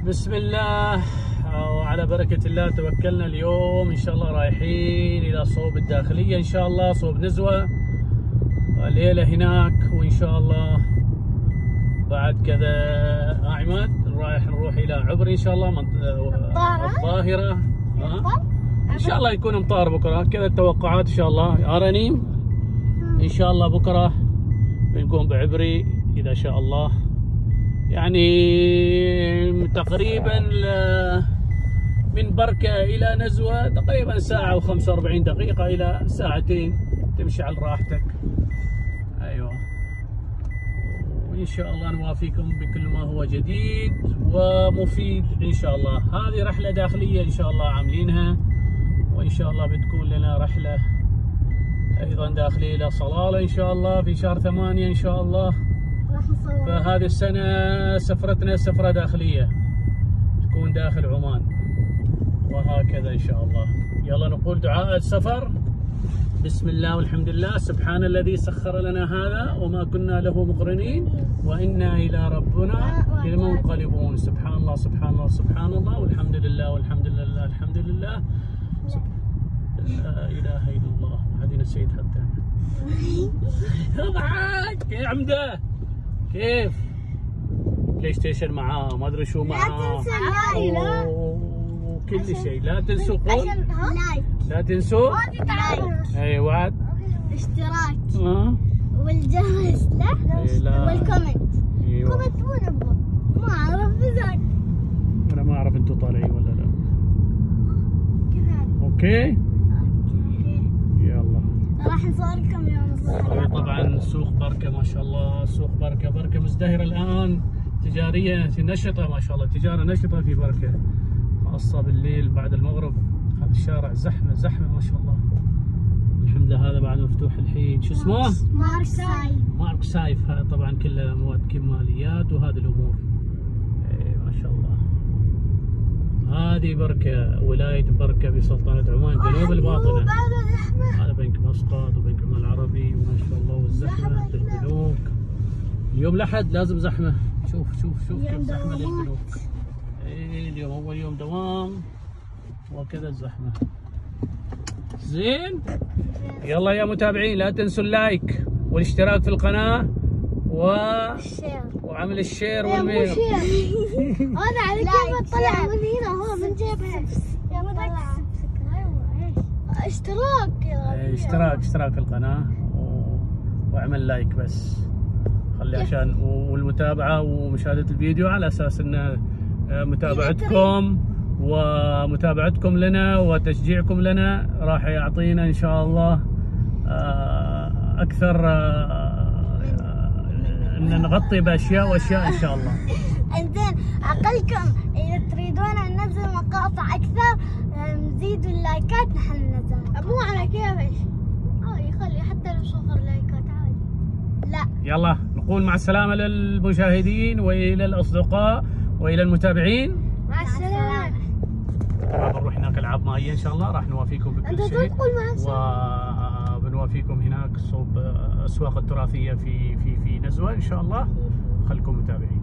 بسم الله وعلى بركة الله توكلنا. اليوم إن شاء الله رايحين إلى صوب الداخلية، إن شاء الله صوب نزوة، الليلة هناك، وإن شاء الله بعد كذا عماد رايح نروح إلى عبري إن شاء الله الظاهرة. إن شاء الله يكون مطار بكرة كذا التوقعات إن شاء الله. يا رنيم إن شاء الله بكرة بنكون بعبري إذا شاء الله، يعني تقريبا من بركة إلى نزوة تقريبا ساعة و45 دقيقة إلى ساعتين، تمشي على راحتك. أيوة، وإن شاء الله نوافيكم بكل ما هو جديد ومفيد إن شاء الله. هذه رحلة داخلية إن شاء الله عاملينها، وإن شاء الله بتكون لنا رحلة أيضا داخلية إلى صلالة إن شاء الله في شهر 8 إن شاء الله. فهذه السنة سفرتنا سفرة داخلية تكون داخل عمان، وهكذا إن شاء الله. يلا نقول دعاء السفر. بسم الله والحمد لله، سبحان الذي سخر لنا هذا وما كنا له مقرنين وإنا إلى ربنا لمنقلبون. سبحان الله سبحان الله سبحان الله والحمد لله والحمد لله الحمد لله لا إله إلا الله. هذه نسيت حتى. اضحك يا عمده. كيف؟ بلاي ستيشن معاه، ما ادري شو معاه، لا تنسوا اللايك وكل شيء. لا تنسوا قول لا تنسوا ايوه اشتراك والجرس له والكومنت. كومنت مو نبغى، ما اعرف بزاي. انا ما اعرف انتم طالعين ولا لا. اوكي يلا راح نصور لكم يوم الصباح. طبعا سوق بركة ما شاء الله، سوق بركة مزدهرة الآن، تجارية نشطة ما شاء الله، تجارة نشطة في بركة، خاصة بالليل بعد المغرب. هذا الشارع زحمة ما شاء الله. الحمد لله هذا بعد مفتوح الحين. شو اسمه؟ مارك سايف. هذا طبعا كله مواد كماليات وهذه الأمور. ما شاء الله. هذه بركة، ولاية بركة بسلطنة عمان جنوب الباطنة. هذا بنك مسقط وبنك عمان العربي وما شاء الله، والزحمة في البنوك. اليوم الأحد لازم زحمة. شوف كيف زحمة للبنوك. اليوم أول يوم دوام وكذا الزحمة. زين، يلا يا متابعين لا تنسوا اللايك والاشتراك في القناة وعمل الشير والميل. هذا على كيف طلع من هنا، هو من جيبها. اشتراك في القناة واعمل لايك بس، خلي عشان والمتابعة ومشاهدة الفيديو، على اساس ان متابعتكم لنا وتشجيعكم لنا راح يعطينا ان شاء الله اكثر، ان نغطي باشياء ان شاء الله. انزين، عقلكم اذا تريدون ان ننزل مقاطع اكثر نزيدوا اللايكات، نحن ننزلها. مو على كيفش، يخلي حتى لو صفر لايكات عادي. لا يلا نقول مع السلامة للمشاهدين والى الاصدقاء والى المتابعين. مع السلامة. بنروح هناك العاب مائية ان شاء الله، راح نوافيكم بكل شيء، وبنوافيكم هناك صوب الاسواق التراثية في نزوة ان شاء الله. خلكم متابعين.